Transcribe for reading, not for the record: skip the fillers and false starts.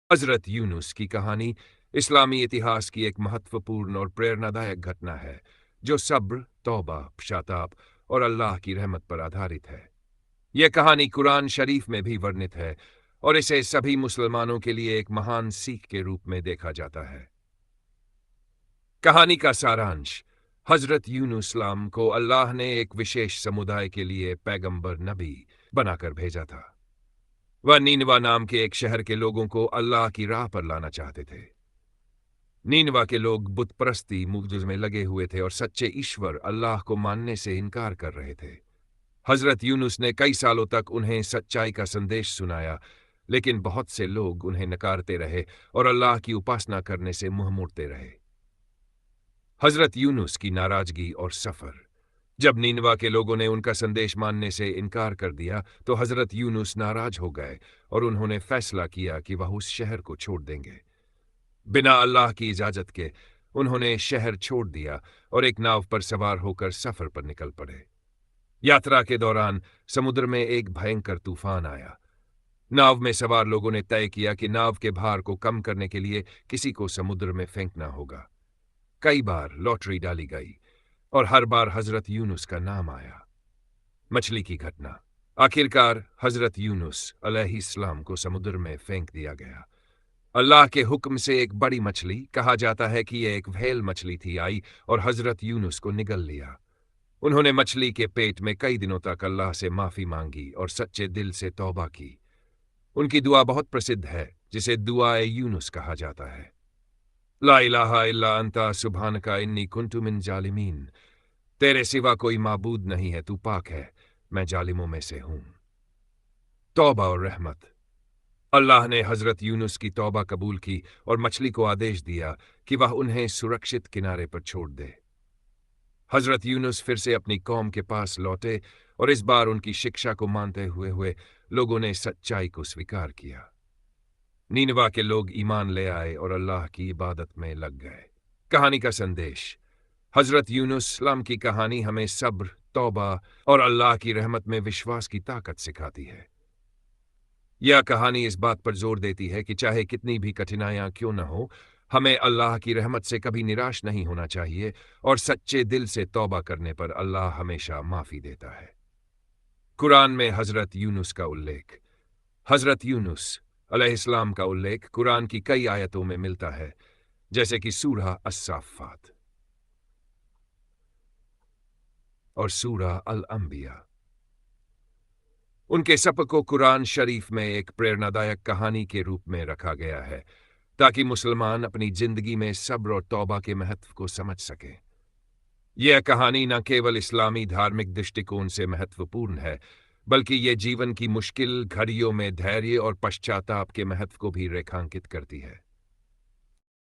हजरत यूनुस की कहानी इस्लामी इतिहास की एक महत्वपूर्ण और प्रेरणादायक घटना है जो सब्र, तौबा, पश्चाताप और अल्लाह की रहमत पर आधारित है। यह कहानी कुरान शरीफ में भी वर्णित है और इसे सभी मुसलमानों के लिए एक महान सीख के रूप में देखा जाता है। कहानी का सारांश: हजरत यूनुस को अल्लाह ने एक विशेष समुदाय के लिए पैगंबर नबी बनाकर भेजा था। वह नीनवा नाम के एक शहर के लोगों को अल्लाह की राह पर लाना चाहते थे। नीनवा के लोग बुत परस्ती मुग्ध में लगे हुए थे और सच्चे ईश्वर अल्लाह को मानने से इनकार कर रहे थे। हजरत यूनुस ने कई सालों तक उन्हें सच्चाई का संदेश सुनाया, लेकिन बहुत से लोग उन्हें नकारते रहे और अल्लाह की उपासना करने से मुंह मोड़ते रहे। हजरत यूनुस की नाराजगी और सफर: जब नीनवा के लोगों ने उनका संदेश मानने से इनकार कर दिया तो हजरत यूनुस नाराज हो गए और उन्होंने फैसला किया कि वह उस शहर को छोड़ देंगे। बिना अल्लाह की इजाजत के उन्होंने शहर छोड़ दिया और एक नाव पर सवार होकर सफर पर निकल पड़े। यात्रा के दौरान समुद्र में एक भयंकर तूफान आया। नाव में सवार लोगों ने तय किया कि नाव के भार को कम करने के लिए किसी को समुद्र में फेंकना होगा। कई बार लॉटरी डाली गई और हर बार हजरत यूनुस का नाम आया। मछली की घटना: आखिरकार हजरत यूनुस अलैहिस्सलाम को समुद्र में फेंक दिया गया। अल्लाह के हुक्म से एक बड़ी मछली, कहा जाता है कि यह एक व्हेल मछली थी, आई और हजरत यूनुस को निगल लिया। उन्होंने मछली के पेट में कई दिनों तक अल्लाह से माफी मांगी और सच्चे दिल से तौबा की। उनकी दुआ बहुत प्रसिद्ध है, जिसे दुआ-ए यूनुस कहा जाता है। ला इलाहा इल्ला अंता सुब्हानका इन्नी कुन्तु मिन जालिमीन। तेरे सिवा कोई माबूद नहीं है, तू पाक है, मैं जालिमों में से हूं। तौबा और रहमत: अल्लाह ने हजरत यूनुस की तौबा कबूल की और मछली को आदेश दिया कि वह उन्हें सुरक्षित किनारे पर छोड़ दे। हजरत यूनुस फिर से अपनी कौम के पास लौटे और इस बार उनकी शिक्षा को मानते हुए लोगों ने सच्चाई को स्वीकार किया। नीनवा के लोग ईमान ले आए और अल्लाह की इबादत में लग गए। कहानी का संदेश: हजरत यूनुस की कहानी हमें सब्र, तौबा और अल्लाह की रहमत में विश्वास की ताकत सिखाती है। यह कहानी इस बात पर जोर देती है कि चाहे कितनी भी कठिनाइयां क्यों न हो, हमें अल्लाह की रहमत से कभी निराश नहीं होना चाहिए और सच्चे दिल से तौबा करने पर अल्लाह हमेशा माफी देता है। कुरान में हजरत यूनुस का उल्लेख: हजरत यूनुस अलैहिस्सलाम का उल्लेख कुरान की कई आयतों में मिलता है, जैसे कि सूरह अस-साफ़ात और सूरह अल-अंबिया। उनके सफ़र को कुरान शरीफ में एक प्रेरणादायक कहानी के रूप में रखा गया है, ताकि मुसलमान अपनी जिंदगी में सब्र और तौबा के महत्व को समझ सकें। यह कहानी न केवल इस्लामी धार्मिक दृष्टिकोण से महत्वपूर्ण है, बल्कि ये जीवन की मुश्किल घड़ियों में धैर्य और पश्चाताप के महत्व को भी रेखांकित करती है।